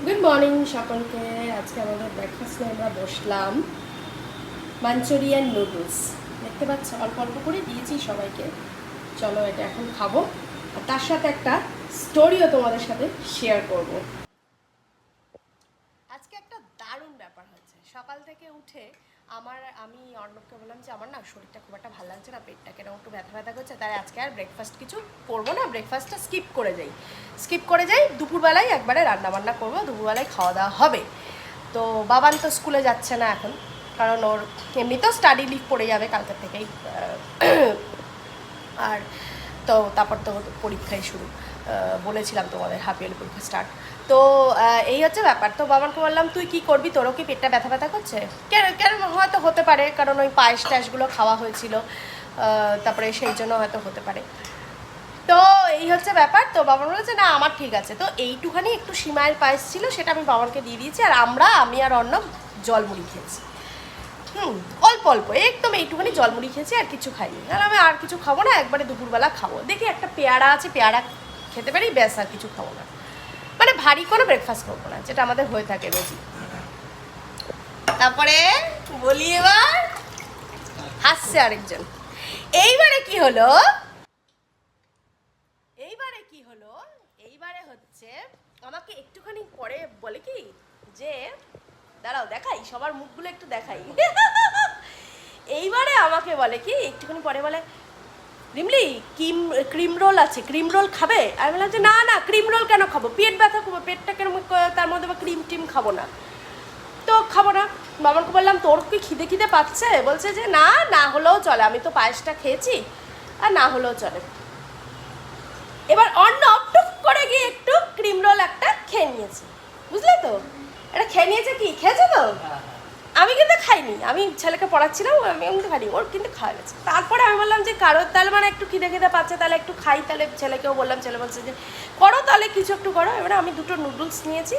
Good morning সকলকে। আজকে আমাদের ব্রেকফাস্টে আমরা বসলাম মাঞ্চুরিয়ান নুডলস। দেখতে পাচ্ছ অল্প অল্প করে দিয়েছি সবাইকে। চলো এটা এখন খাবো, আর তার সাথে একটা স্টোরিও তোমাদের সাথে শেয়ার করব। আজকে একটা দারুণ ব্যাপার হচ্ছে। সকাল থেকে উঠে আমি অর্ণবকে বললাম যে আমার না শরীরটা খুব একটা ভালো লাগছে না, পেটটা কেন একটু ব্যথা ব্যথা করছে, তাই আজকে আর ব্রেকফাস্ট কিছু করবো না, ব্রেকফাস্টটা স্কিপ করে যাই দুপুরবেলায় একবারে রান্নাবান্না করবো, দুপুরবেলায় খাওয়া দাওয়া হবে। তো বাবান তো স্কুলে যাচ্ছে না এখন, কারণ ওর এমনিতেও স্টাডি লিভ পড়ে যাবে কালকের থেকেই। আর তো তারপর তো পরীক্ষাই শুরু, বলেছিলাম তোমাদের হাফ ইয়ারলি পরীক্ষা স্টার্ট। তো এই হচ্ছে ব্যাপার। তো বাবানকে বললাম তুই কি করবি, তোরও কি পেটটা ব্যথা ব্যথা করছে? কেন হয়তো হতে পারে, কারণ ওই পায়েস টায়েসগুলো খাওয়া হয়েছিল, তারপরে সেই জন্য হয়তো হতে পারে। তো এই হচ্ছে ব্যাপার। তো বাবান বলেছে না আমার ঠিক আছে। তো এইটুখানি একটু সিমাইয়ের পায়েস ছিল, সেটা আমি বাবানকে দিয়ে দিয়েছি, আর আমি আর অর্ণব জলমুড়ি খেয়েছি। অল্প অল্প একদম এইটুখানি জলমুড়ি খেয়েছি, আর কিছু খাইনি। আর আমি আর কিছু খাবো না, একবারে দুপুরবেলা খাবো। দেখি একটা পেয়ারা আছে, পেয়ারা খেতে পারি, ব্যাস, আর কিছু খাবো না। মানে ভারী কোনো ব্রেকফাস্ট করবো না, যেটা আমাদের হয়ে থাকে রোজই। তারপরে বলি এবার হাসছে আরেকজন। এইবারে কি হলো এইবারে হচ্ছে আমাকে একটুখানি পরে বলে কি যে দাঁড়াও দেখাই, সবার মুখগুলো একটু দেখাই। এইবারে আমাকে বলে কি একটুখানি পরে বলে, রিমলি ক্রিম রোল আছে, ক্রিম রোল খাবে? আমি বললাম যে না না, ক্রিম রোল কেন খাবো, পেট ব্যথা করবো, পেটটা কেন, তার মধ্যে বা ক্রিম টিম খাবো না, তো খাবো না। বাবাকে বললাম তোর কি খিদে পাচ্ছে? বলছে যে না, না হলেও চলে, আমি তো পায়েসটা খেয়েছি, আর না হলেও চলে। এবার অর্ণব টুক করে গিয়ে একটু ক্রিম রোল একটা খেয়ে নিয়েছে, বুঝলে তো? এটা খেয়ে নিয়েছে, কি খেয়েছে তো? আমি কিন্তু খাইনি, আমি ছেলেকে পড়াচ্ছিলাম, আমি কিন্তু খাইনি, ওর কিন্তু খাওয়া গেছে। তারপরে আমি বললাম যে কারোর তাহলে মানে একটু খিদে পাচ্ছে, তাহলে একটু খাই, তাহলে ছেলেকেও বললাম, ছেলে বলছে যে করো তাহলে, কিছু একটু করো। এবারে আমি দুটো নুডলস নিয়েছি,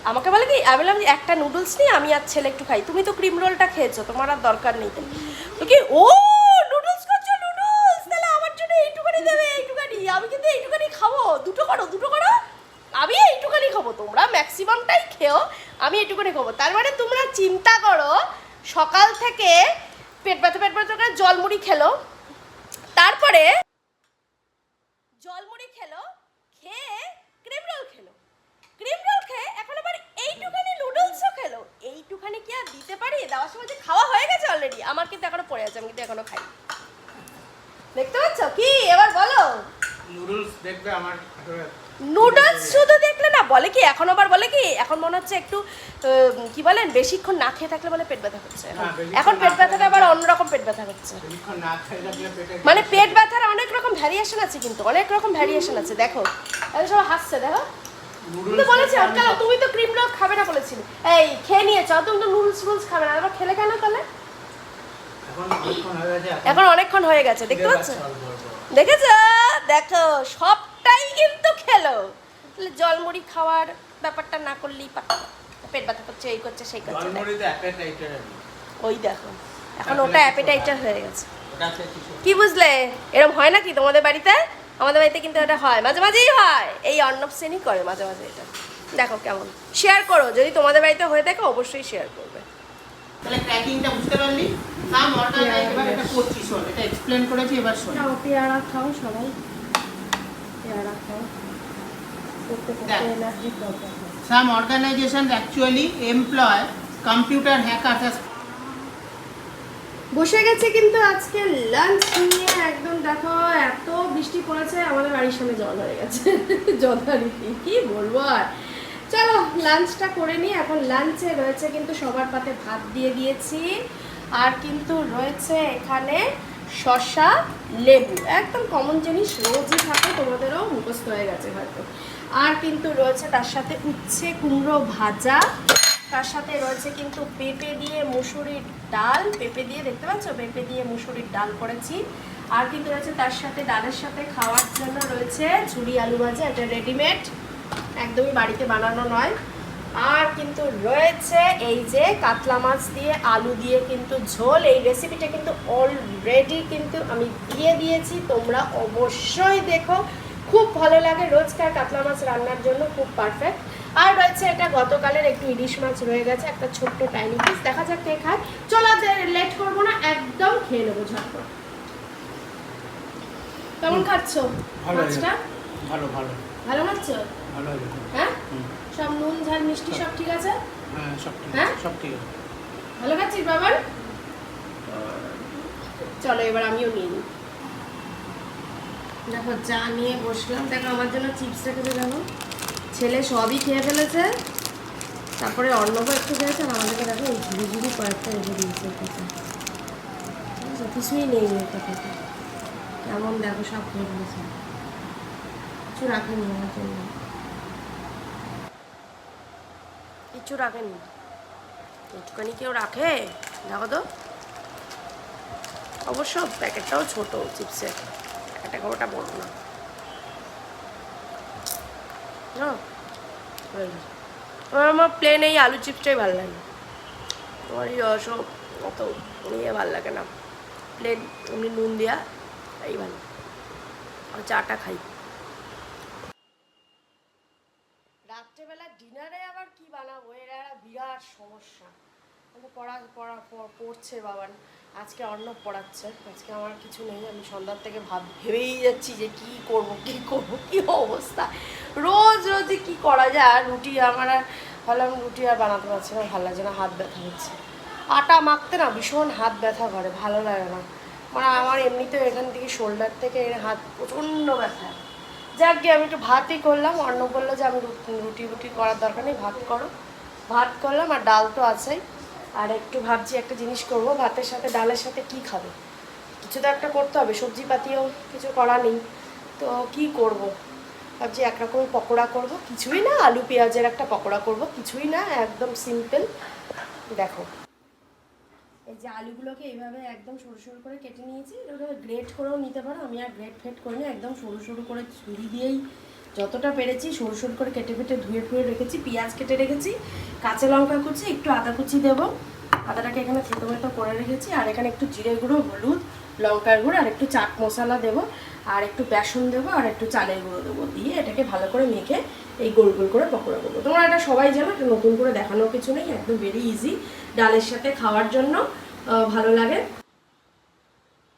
আমাকে বলে কি, আমি বললাম যে একটা নুডলস নিয়ে আমি আর ছেলে একটু খাই, তুমি তো ক্রিম রোলটা খেয়েছো, তোমার আর দরকার নেই। তো কি ও নুডলস করছো, নুডলস তাহলে আমার জন্য এইটুখানি দেবে, এইটুখানি, আমি কিন্তু এইটুখানি খাবো, দুটো করো আমি এইটুখানি খাবো, তোমরা ম্যাক্সিমামটাই খেও, আমি এইটুখানি খাবো। তার মানে তোমরা চিন্তা করো, সকাল থেকে পেট ব্যথা করে জলমুড়ি খেলো, তারপরে জলমুড়ি খেলো, খেয়ে ক্রিম রোল খেয়ে এখন আবার এইটুখানি নুডলসও খেলো। এইটুখানি কি আর দিতে পারি? দেওয়ার সময় যে খাওয়া হয়ে গেছে অলরেডি, আমার কিন্তু এখনো পড়ে আছে, আমি কিন্তু এখনো খাই। দেখতে পাচ্ছ কি? এবার বলো, নুডলস দেখবে আমার নুডলস শুধু দেখলে না, বলে কি এখন আবার বলে কি, এখন মনে হচ্ছে একটু কি বলেন, বেশিক্ষণ না খেয়ে থাকলে বলে পেট ব্যথা হচ্ছে। এখন পেট ব্যথাটা আবার অন্যরকম পেট ব্যথা হচ্ছে, মানে পেট ব্যথার অনেক রকম ভ্যারিয়েশন আছে, কিন্তু অনেক রকম ভ্যারিয়েশন আছে। দেখো সব হাসছে, দেখো বলেছি তুমি তো ক্রিম রোল খাবে না বলেছিলে, এই খেয়ে নিয়েছো, তুমি তো নুডলস খাবে না, আবার খেলে কেন তাহলে? এখন অনেকক্ষণ হয়ে গেছে, দেখতে পাচ্ছ, দেখেছো? দেখো সবটাই কিন্তু খেলো। তাহলে জলমুড়ি খাওয়ার ব্যাপারটা না করলেই পারতো, পেট ব্যথা করছে, এই করছে সেই করছে, ওই দেখো এখন ওটা অ্যাপেটাইটার হয়ে গেছে। কি বুঝলে? এরকম হয় নাকি তোমাদের বাড়িতে? আমাদের বাড়িতে কিন্তু এটা হয়, মাঝে মাঝেই হয়, এই অর্ণব সেনই করে মাঝে মাঝে এটা। দেখো কেমন, শেয়ার করো, যদি তোমাদের বাড়িতে হয়ে থাকে অবশ্যই শেয়ার করবে। তাহলে ট্র্যাকিংটা বুঝতে পারলি? সাম অর্গানাইজেশন এটা করছিস, শোন, এটা এক্সপ্লেইন করেছি, এবার শোন। খাও পেয়ারা, খাও সবাই পেয়ারা খাও, energy problem. Some organizations actually employ computer hackers as বসে গেছে কিন্তু আজকে লাঞ্চ নিয়ে, একদম দেখো এত বৃষ্টি পড়েছে, আমাদের বাড়ির সামনে জল হয়ে গেছে, যথারীতি কি বলবো আর। চলো লাঞ্চটা করে নিই। এখন লাঞ্চে রয়েছে কিন্তু সবার পাতে ভাত দিয়ে দিয়েছি, আর কিন্তু রয়েছে এখানে শসা, লেবু, একদম কমন জিনিস, রোজই থাকে, তোমাদেরও মুখস্থ হয়ে গেছে হয়তো। আর কিন্তু রয়েছে তার সাথে উচ্ছে কুমড়ো ভাজা, তার সাথে রয়েছে কিন্তু পেঁপে দিয়ে মুসুরির ডাল, পেঁপে দিয়ে দেখতে পাচ্ছ, পেঁপে দিয়ে মুসুরির ডাল করেছি। আর কিন্তু রয়েছে তার সাথে, ডালের সাথে খাওয়ার জন্য রয়েছে ঝুরি আলু ভাজা, এটা রেডিমেড, একদমই বাড়িতে বানানো নয়। আর কিন্তু রয়েছে এই যে কাতলা মাছ দিয়ে আলু দিয়ে কিন্তু ঝোল। এই রেসিপিটা কিন্তু অলরেডি কিন্তু আমি দিয়ে দিয়েছি, তোমরা অবশ্যই দেখো, খুব ভালো লাগে, রোজকার কাতলা মাছ রান্নার জন্য খুব পারফেক্ট। আর রয়েছে এটা গতকালের একটু ইলিশ মাছ রয়ে গেছে, একটা ছোট্ট টাইনি পিস। দেখা যাক কে খায়। চলো লেট করবো না, একদম খেয়ে নেবো ঝটপট। কেমন খাচ্ছ মাছটা? ভালো ভালো ভালো খাচ্ছ? ভালো হয়েছে। হ্যাঁ, সব নুন ঝাল মিষ্টি সব ঠিক আছে? হ্যাঁ সব ঠিক হ্যাঁ? সব ঠিক আছে। ভালো খাচ্ছিস বাবার? চলো এবার আমিও নিয়ে নিই। দেখো চা নিয়ে বসলাম। দেখো আমার জন্য চিপস রেখেছে, দেখো ছেলে সবই খেয়ে ফেলেছে, তারপরে অর্ণব একটু খেয়েছে, আর আমাদেরকে দেখো এই ঝুড়ি ঝুড়ি কয়েকটা রেখে দিয়েছে। কিছুই নেই এটা খেতে, কেমন দেখো সব খেয়ে ফেলেছে, কিছু রাখেনি আমার জন্য, কিছু রাখেনি। একটুখানি কেউ রাখে? দেখো তো, অবশ্য প্যাকেটটাও ছোট চিপসের, প্যাকেটটা ওটা বড় না। আমার প্লেন এই আলু চিপসটাই ভালো লাগে, তোমার এই সব অত ইয়ে ভালো লাগে না, প্লেন এমনি নুন দেওয়া এই ভালো। আর চাটা খাই। রাত্রেবেলা ডিনারে আবার কি বানাবো, এরা বিরাট সমস্যা। পড়ছে বাবান, আজকে অর্ণব পড়াচ্ছে, আজকে আমার কিছু নেই। আমি সন্ধ্যার থেকে ভেবেই যাচ্ছি যে কি করব কি অবস্থা, রোজ রোজই কি করা যায়। আর রুটি আমার আর ভাবলাম রুটি আর বানাতে পারছি না, ভালো লাগছে না, হাত ব্যথা হচ্ছে। আটা মাখতে না ভীষণ হাত ব্যথা করে, ভালো লাগে না। মানে আমার এমনিতেও এখান থেকে শোল্ডার থেকে হাত প্রচণ্ড ব্যথা। যাক গিয়ে আমি একটু ভাতই করলাম। অর্ণব বললো যে আমি রুটি করার দরকার নেই, ভাত করো। ভাত করলাম, আর ডাল তো আছেই। আর একটু ভাবছি একটা জিনিস করব, ভাতের সাথে ডালের সাথে কি খাবে, কিছু তো একটা করতে হবে, সবজি পাতিও কিছু করা নেই, তো কি করব। ভাবছি একরকম পকোড়া করব, কিছুই না, আলু পেঁয়াজের একটা পকোড়া করব, কিছুই না, একদম সিম্পল। দেখো এই যে আলুগুলোকে এইভাবে একদম সরু সরু করে কেটে নিয়েছি, ওটাকে গ্রেট করেও নিতে পারো, আমি আর গ্রেট ফেট করিনি, একদম সরু সরু করে ছুরি দিয়েই যতটা পেরেছি সরু সরু করে কেটে কেটে ধুয়ে ধুয়ে রেখেছি। পেঁয়াজ কেটে রেখেছি, কাঁচা লঙ্কা কুচি, একটু আদা কুচি দেবো, আদাটাকে এখানে থেতো মেতো করে রেখেছি। আর এখানে একটু জিরে গুঁড়ো, হলুদ, লঙ্কার গুঁড়ো, আর একটু চাট মশলা দেবো, আর একটু বেসন দেবো, আর একটু চালের গুঁড়ো দেবো, দিয়ে এটাকে ভালো করে মেখে এই গোল গোল করে পকোড়া করবো। তোমরা এটা সবাই জানো, এটা নতুন করে দেখানোর কিছু নেই, একদম ভেরি ইজি, ডালের সাথে খাওয়ার জন্য ভালো লাগে।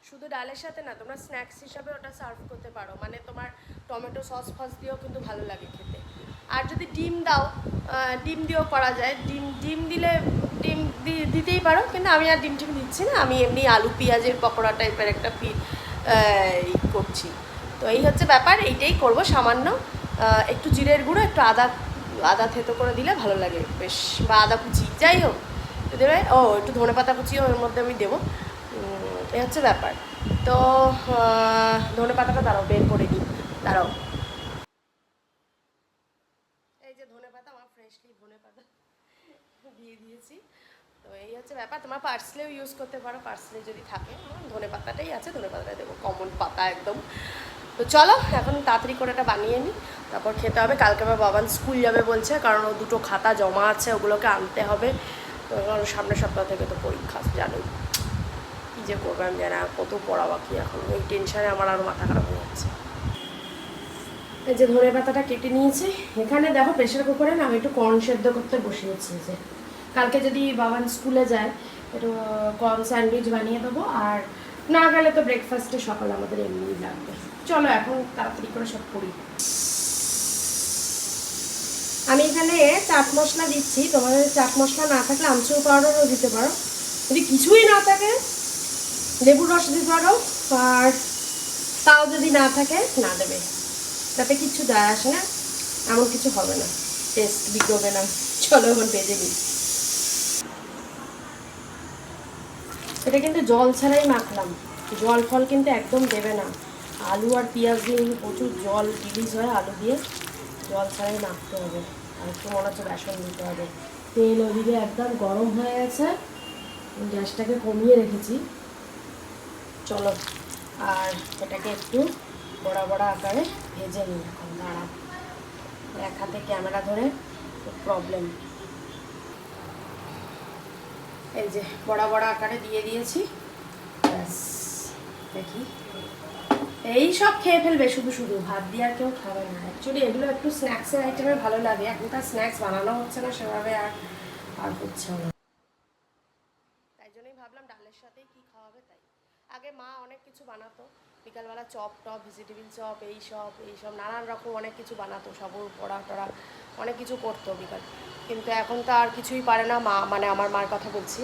শুধু ডালের সাথে না, তোমরা স্ন্যাক্স হিসাবে ওটা সার্ভ করতে পারো, মানে তোমার টমেটো সস ফস দিয়েও কিন্তু ভালো লাগে খেতে। আর যদি ডিম দাও, ডিম দিয়েও করা যায়, ডিম দিলে ডিম দিতেই পারো, কিন্তু আমি আর ডিম দিচ্ছি না, আমি এমনি আলু পেঁয়াজের পকোড়া টাইপের একটা করছি। তো এই হচ্ছে ব্যাপার, এইটাই করব। সামান্য একটু জিরের গুঁড়ো, একটু আদা থেতো করে দিলে ভালো লাগে বেশ, বা আদা কুচি যাই হোক দেবে, একটু ধনেপাতা কুচিও ওর মধ্যে আমি দেবো। এই হচ্ছে ব্যাপার। তো ধনেপাতাটা দাঁড়াও বের করে নিই, দাঁড়াও। এই যে ধনেপাতা, আমার ফ্রেশলি ধনেপাতা দিয়ে দিয়েছি। তো এই হচ্ছে ব্যাপার, তোমার পার্সলেও ইউজ করতে পারো, পার্সলে যদি থাকে। ধনেপাতাটাই আছে, ধনেপাতাটা দেবো, কমন পাতা একদম। তো চলো এখন তাড়াতাড়ি করে এটা বানিয়ে নিই, তারপর খেতে হবে। কালকে আমার বাবান স্কুল যাবে বলছে, কারণ ও দুটো খাতা জমা আছে, ওগুলোকে আনতে হবে। তো সামনের সপ্তাহ থেকে তো পরীক্ষা, জানোই কী যে করবো আমি জানি না, কত পড়া বাকি এখন, এই টেনশানে আমার আরও মাথা খারাপ হয়ে যাচ্ছে। এই যে ধনে পাতাটা কেটে নিয়েছি, এখানে দেখো প্রেশার কুকারে না আমি একটু কর্ন সেদ্ধ করতে বসিয়েছি। যে কালকে যদি বাবান স্কুলে যায় একটু কর্ন স্যান্ডউইচ বানিয়ে দেবো, আর না গেলে তো ব্রেকফাস্টে সকাল আমাদের এমনিই লাগবে। চলো এখন তাড়াতাড়ি করে সব করি। আমি এখানে চাট মশলা দিচ্ছি, তোমাদের চাট মশলা না থাকলে আমচুর পাউডারও দিতে পারো, যদি কিছুই না থাকে লেবুর রস দিতে পারো, আর তাও যদি না থাকে না দেবে, তাতে কিছু যায় আসে না, এমন কিছু হবে না, টেস্ট বিগড়বে না। চলো এখন ভেজে নিই। এটা কিন্তু জল ছাড়াই মাখলাম, জল ফল কিন্তু একদম দেবে না, আলু আর পেঁয়াজ দিয়ে প্রচুর জল রিলিজ হয়, আলু দিয়ে জল ছাড়াই মাখতে হবে। আর একটু মনে হচ্ছে বেসন দিতে হবে। তেল ওদিকে একদম গরম হয়ে গেছে, গ্যাসটাকে কমিয়ে রেখেছি। চলো আর এটাকে একটু বড়া বড়া আকারে ভেজে নিই। এখন দাঁড়া, এক হাতে ক্যামেরা ধরে প্রবলেম। এই যে বড়া বড়া আকারে দিয়ে দিয়েছি, ব্যাস দেখি এই সব খেয়ে ফেলবে শুধু শুধু, ভাত দিয়ে আর কেউ খাবে না। অ্যাকচুয়ালি এগুলো একটু স্ন্যাক্সের আইটেমে ভালো লাগে, এখন তার স্ন্যাক্স বানানো হচ্ছে না সেভাবে, আর হচ্ছে না। তাই জন্যই ভাবলাম ডালের সাথেই কি খাওয়াবে তাই। আগে মা অনেক কিছু বানাতো, বিকালবেলা চপ টপ, ভেজিটেবিল চপ, এইসব নানান রকম অনেক কিছু বানাতো, সাবুর বড়া টড়া অনেক কিছু করতো বিকাল। কিন্তু এখন তো আর কিছুই পারে না মা, মানে আমার মার কথা বলছি,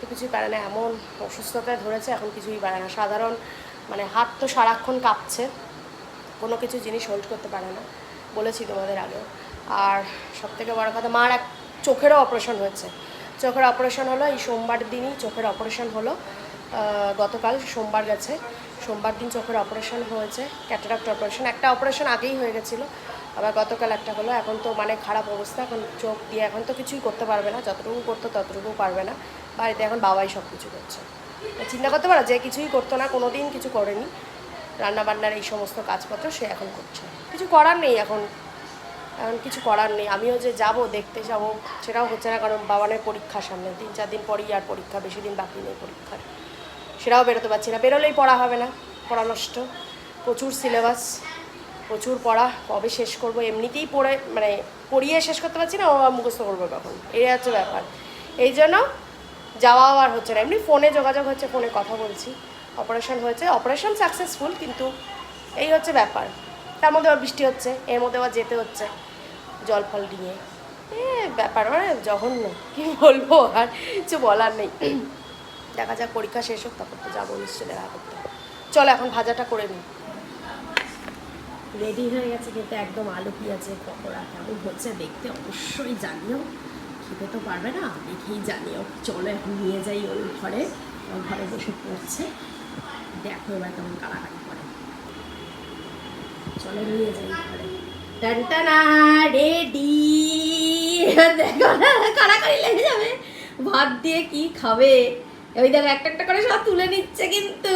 তো কিছুই পারে না, এমন অসুস্থতায় ধরেছে এখন কিছুই পারে না। সাধারণ মানে হাত তো সারাক্ষণ কাঁপছে, কোনো কিছু জিনিস হোল্ড করতে পারে না, বলেছি তোমাদের আগেও। আর সবথেকে বড় কথা, মার এক চোখেরও অপারেশন হয়েছে। চোখের অপারেশন হলো এই সোমবার দিনই, চোখের অপারেশন হলো। গতকাল সোমবার গেছে, সোমবার দিন চোখের অপারেশন হয়েছে, ক্যাটারাক্ট অপারেশন। একটা অপারেশন আগেই হয়ে গেছিলো, আবার গতকাল একটা হলো। এখন তো মানে খারাপ অবস্থা, এখন চোখ দিয়ে এখন তো কিছুই করতে পারবে না, যতটুকু করতো ততটুকু পারবে না। বাড়িতে এখন বাবাই সব কিছু করছে। চিন্তা করতে পারো, যে কিছুই করতো না, কোনো দিন কিছু করেনি, রান্নাবান্নার এই সমস্ত কাজপত্র সে এখন করছে। কিছু করার নেই এখন, কিছু করার নেই। আমিও যে যাব দেখতে যাব সেটাও হচ্ছে না, কারণ বাবানের পরীক্ষার সামনে 3-4 দিন পরেই আর পরীক্ষা, বেশি দিন বাকি নেই পরীক্ষার। সেটাও বেরোতে পারছি না, বেরোলেই পড়া হবে না, পড়া নষ্ট, প্রচুর সিলেবাস, প্রচুর পড়া, কবে শেষ করব, এমনিতেই পড়ে মানে পড়িয়ে শেষ করতে পারছি না, ও মুখস্থ করবো কখন, এই হচ্ছে ব্যাপার। এই জন্য যাওয়াও আর হচ্ছে না। এমনি ফোনে যোগাযোগ হচ্ছে, ফোনে কথা বলছি। অপারেশন হয়েছে, অপারেশন সাকসেসফুল, কিন্তু এই হচ্ছে ব্যাপার। তার মধ্যে আবার বৃষ্টি হচ্ছে, এর মধ্যে আবার যেতে হচ্ছে জল ফল নিয়ে, ব্যাপার মানে জঘন্য, কী বলবো, আর কিছু বলার নেই। দেখা যাক পরীক্ষা শেষ হোক, তারপর তো যাবো নিশ্চয় দেখা করতে। চলো এখন ভাজাটা করে নিই। রেডি হয়ে গেছে, কিন্তু একদম আলু পেঁয়াজের পকোড়া কেমন হচ্ছে দেখতে অবশ্যই জানিও। খেতে তো পারবে না, দেখেই জানিও। চলো এখন নিয়ে যাই ওর ঘরে, ওর ঘরে বসে পড়ছে, দেখো এবার কেমন কাড়াকাড়ি করে। চলো নিয়ে যাই ঘরে। টানটানা রেডি, দেখো না কাড়াকাড়ি লেগে যাবে। ভাত দিয়ে কি খাবে, ওই দেখো একটা একটা করে সব তুলে নিচ্ছে, কিন্তু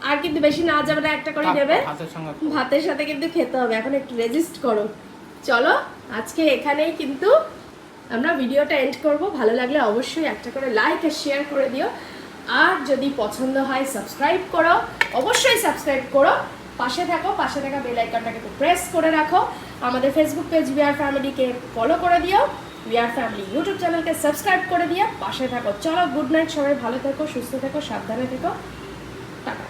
আর কিন্তু বেশি না যাবে না, একটা করে নেবে, ভাতের সাথে কিন্তু খেতে হবে। এখন একটু রেজিস্ট করো। চলো আজকে এখানেই কিন্তু আমরা ভিডিওটা এন্ড করব। ভালো লাগলে অবশ্যই একটা করে লাইক আর শেয়ার করে দিও, আর যদি পছন্দ হয় সাবস্ক্রাইব করো, অবশ্যই সাবস্ক্রাইব করো, পাশে থাকো, পাশে থাকা বেল আইকনটাকে একটু প্রেস করে রাখো। আমাদের ফেসবুক পেজ উই আর ফ্যামিলিকে ফলো করে দিও, উই আর ফ্যামিলি ইউটিউব চ্যানেলকে সাবস্ক্রাইব করে দিও, পাশে থাকো। চলো গুড নাইট, সবাই ভালো থেকো, সুস্থ থেকো, সাবধানে থেকো, টাটা।